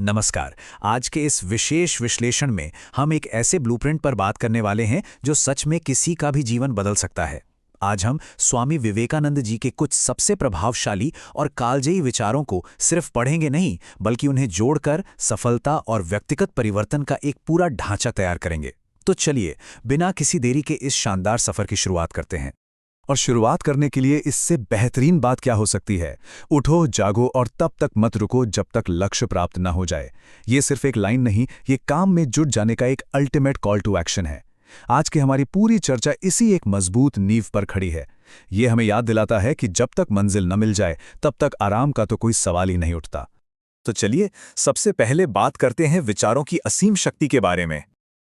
नमस्कार। आज के इस विशेष विश्लेषण में हम एक ऐसे ब्लूप्रिंट पर बात करने वाले हैं जो सच में किसी का भी जीवन बदल सकता है। आज हम स्वामी विवेकानंद जी के कुछ सबसे प्रभावशाली और कालजयी विचारों को सिर्फ पढ़ेंगे नहीं, बल्कि उन्हें जोड़कर सफलता और व्यक्तिगत परिवर्तन का एक पूरा ढांचा तैयार करेंगे। तो चलिए, बिना किसी देरी के इस शानदार सफर की शुरुआत करते हैं। और शुरुआत करने के लिए इससे बेहतरीन बात क्या हो सकती है। उठो, जागो और तब तक मत रुको जब तक लक्ष्य प्राप्त न हो जाए। ये सिर्फ एक लाइन नहीं, ये काम में जुट जाने का एक अल्टीमेट कॉल टू एक्शन है। आज की हमारी पूरी चर्चा इसी एक मजबूत नींव पर खड़ी है। ये हमें याद दिलाता है कि जब तक मंजिल न मिल जाए तब तक आराम का तो कोई सवाल ही नहीं उठता। तो चलिए, सबसे पहले बात करते हैं विचारों की असीम शक्ति के बारे में।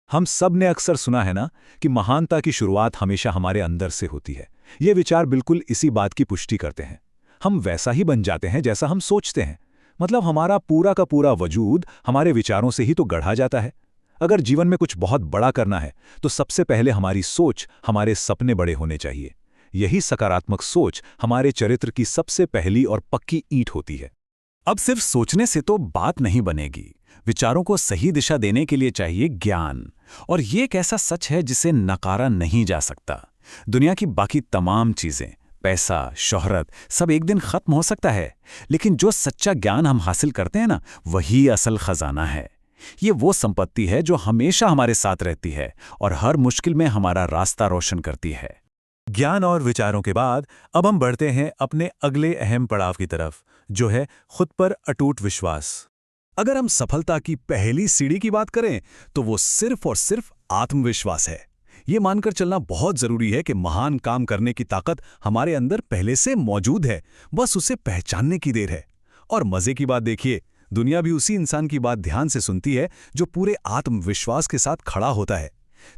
हम सब ने अक्सर सुना है ना कि महानता की शुरुआत हमेशा हमारे अंदर से होती है। ये विचार बिल्कुल इसी बात की पुष्टि करते हैं। हम वैसा ही बन जाते हैं जैसा हम सोचते हैं। मतलब हमारा पूरा का पूरा वजूद हमारे विचारों से ही तो गढ़ा जाता है। अगर जीवन में कुछ बहुत बड़ा करना है तो सबसे पहले हमारी सोच, हमारे सपने बड़े होने चाहिए। यही सकारात्मक सोच हमारे चरित्र की सबसे पहली और पक्की ईंट होती है। अब सिर्फ सोचने से तो बात नहीं बनेगी। विचारों को सही दिशा देने के लिए चाहिए ज्ञान। और ये एक ऐसा सच है जिसे नकारा नहीं जा सकता। दुनिया की बाकी तमाम चीजें, पैसा, शोहरत, सब एक दिन खत्म हो सकता है, लेकिन जो सच्चा ज्ञान हम हासिल करते हैं ना, वही असल खजाना है। ये वो संपत्ति है जो हमेशा हमारे साथ रहती है और हर मुश्किल में हमारा रास्ता रोशन करती है। ज्ञान और विचारों के बाद अब हम बढ़ते हैं अपने अगले अहम पड़ाव की तरफ, जो है खुद पर अटूट विश्वास। अगर हम सफलता की पहली सीढ़ी की बात करें तो वो सिर्फ और सिर्फ आत्मविश्वास है। ये मानकर चलना बहुत जरूरी है कि महान काम करने की ताकत हमारे अंदर पहले से मौजूद है, बस उसे पहचानने की देर है। और मजे की बात देखिए, दुनिया भी उसी इंसान की बात ध्यान से सुनती है जो पूरे आत्मविश्वास के साथ खड़ा होता है।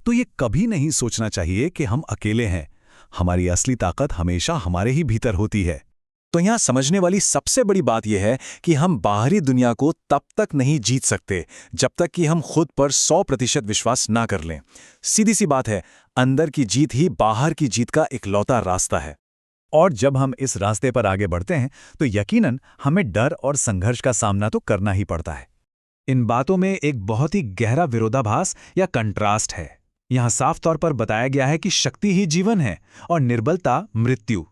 तो ये कभी नहीं सोचना चाहिए कि हम अकेले हैं। हमारी असली ताकत हमेशा हमारे ही भीतर होती है। तो यहाँ समझने वाली सबसे बड़ी बात यह है कि हम बाहरी दुनिया को तब तक नहीं जीत सकते जब तक कि हम खुद पर 100% विश्वास ना कर लें। सीधी सी बात है, अंदर की जीत ही बाहर की जीत का इकलौता रास्ता है। और जब हम इस रास्ते पर आगे बढ़ते हैं तो यकीनन हमें डर और संघर्ष का सामना तो करना ही पड़ता है। इन बातों में एक बहुत ही गहरा विरोधाभास या कंट्रास्ट है। यहाँ साफ तौर पर बताया गया है कि शक्ति ही जीवन है और निर्बलता मृत्यु।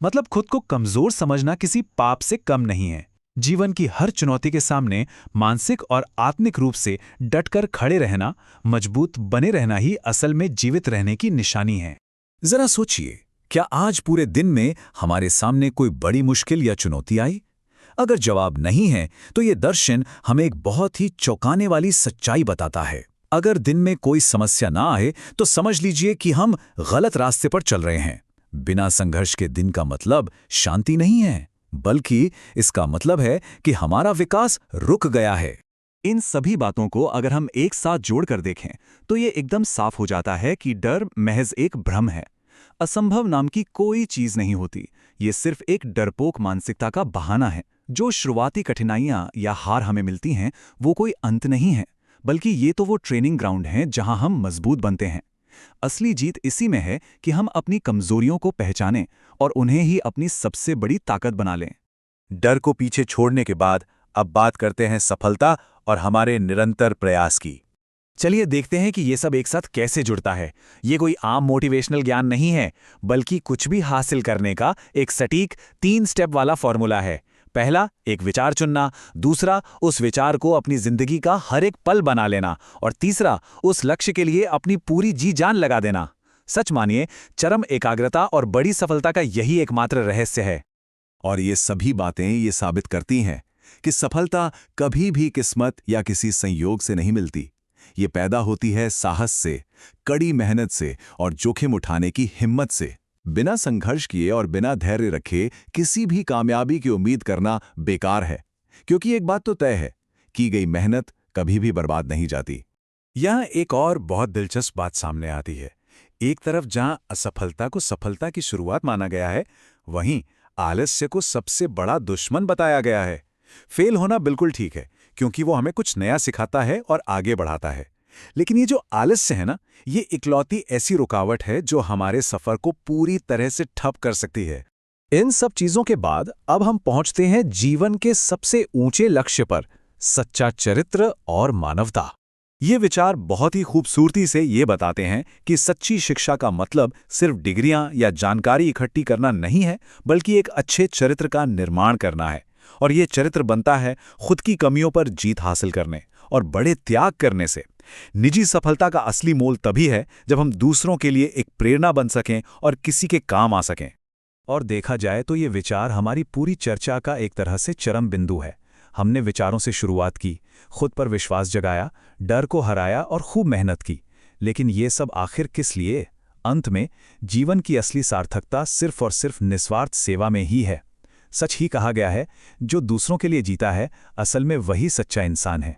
मतलब खुद को कमजोर समझना किसी पाप से कम नहीं है। जीवन की हर चुनौती के सामने मानसिक और आत्मिक रूप से डटकर खड़े रहना, मजबूत बने रहना ही असल में जीवित रहने की निशानी है। जरा सोचिए, क्या आज पूरे दिन में हमारे सामने कोई बड़ी मुश्किल या चुनौती आई? अगर जवाब नहीं है तो ये दर्शन हमें एक बहुत ही चौंकाने वाली सच्चाई बताता है। अगर दिन में कोई समस्या ना आए तो समझ लीजिए कि हम गलत रास्ते पर चल रहे हैं। बिना संघर्ष के दिन का मतलब शांति नहीं है, बल्कि इसका मतलब है कि हमारा विकास रुक गया है। इन सभी बातों को अगर हम एक साथ जोड़कर देखें तो ये एकदम साफ हो जाता है कि डर महज एक भ्रम है। असंभव नाम की कोई चीज नहीं होती। ये सिर्फ एक डरपोक मानसिकता का बहाना है। जो शुरुआती कठिनाइयां या हार हमें मिलती हैं, वो कोई अंत नहीं है, बल्कि ये तो वो ट्रेनिंग ग्राउंड हैं जहां हम मजबूत बनते हैं। असली जीत इसी में है कि हम अपनी कमजोरियों को पहचानें और उन्हें ही अपनी सबसे बड़ी ताकत बना लें। डर को पीछे छोड़ने के बाद अब बात करते हैं सफलता और हमारे निरंतर प्रयास की। चलिए देखते हैं कि ये सब एक साथ कैसे जुड़ता है। ये कोई आम मोटिवेशनल ज्ञान नहीं है, बल्कि कुछ भी हासिल करने का एक सटीक 3 स्टेप वाला फॉर्मूला है। पहला, एक विचार चुनना। दूसरा, उस विचार को अपनी जिंदगी का हर एक पल बना लेना। और तीसरा, उस लक्ष्य के लिए अपनी पूरी जी जान लगा देना। सच मानिए, चरम एकाग्रता और बड़ी सफलता का यही एकमात्र रहस्य है। और ये सभी बातें ये साबित करती हैं कि सफलता कभी भी किस्मत या किसी संयोग से नहीं मिलती। ये पैदा होती है साहस से, कड़ी मेहनत से और जोखिम उठाने की हिम्मत से। बिना संघर्ष किए और बिना धैर्य रखे किसी भी कामयाबी की उम्मीद करना बेकार है, क्योंकि एक बात तो तय है, की गई मेहनत कभी भी बर्बाद नहीं जाती। यहाँ एक और बहुत दिलचस्प बात सामने आती है। एक तरफ जहां असफलता को सफलता की शुरुआत माना गया है, वहीं आलस्य को सबसे बड़ा दुश्मन बताया गया है। फेल होना बिल्कुल ठीक है, क्योंकि वो हमें कुछ नया सिखाता है और आगे बढ़ाता है। लेकिन ये जो आलस्य है ना, ये इकलौती ऐसी रुकावट है जो हमारे सफर को पूरी तरह से ठप कर सकती है। इन सब चीजों के बाद अब हम पहुंचते हैं जीवन के सबसे ऊंचे लक्ष्य पर, सच्चा चरित्र और मानवता। ये विचार बहुत ही खूबसूरती से ये बताते हैं कि सच्ची शिक्षा का मतलब सिर्फ डिग्रियां या जानकारी इकट्ठी करना नहीं है, बल्कि एक अच्छे चरित्र का निर्माण करना है। और ये चरित्र बनता है खुद की कमियों पर जीत हासिल करने और बड़े त्याग करने से। निजी सफलता का असली मोल तभी है जब हम दूसरों के लिए एक प्रेरणा बन सकें और किसी के काम आ सकें। और देखा जाए तो ये विचार हमारी पूरी चर्चा का एक तरह से चरम बिंदु है। हमने विचारों से शुरुआत की, खुद पर विश्वास जगाया, डर को हराया और खूब मेहनत की। लेकिन ये सब आखिर किस लिए? अंत में जीवन की असली सार्थकता सिर्फ और सिर्फ निस्वार्थ सेवा में ही है। सच ही कहा गया है, जो दूसरों के लिए जीता है असल में वही सच्चा इंसान है।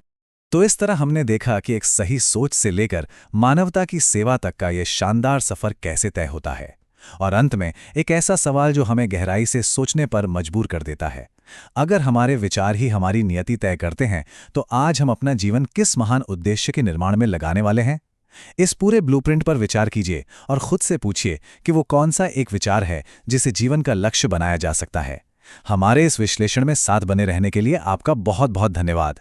तो इस तरह हमने देखा कि एक सही सोच से लेकर मानवता की सेवा तक का ये शानदार सफर कैसे तय होता है। और अंत में एक ऐसा सवाल जो हमें गहराई से सोचने पर मजबूर कर देता है। अगर हमारे विचार ही हमारी नियति तय करते हैं, तो आज हम अपना जीवन किस महान उद्देश्य के निर्माण में लगाने वाले हैं? इस पूरे ब्लूप्रिंट पर विचार कीजिए और खुद से पूछिए कि वो कौन सा एक विचार है जिसे जीवन का लक्ष्य बनाया जा सकता है। हमारे इस विश्लेषण में साथ बने रहने के लिए आपका बहुत बहुत धन्यवाद।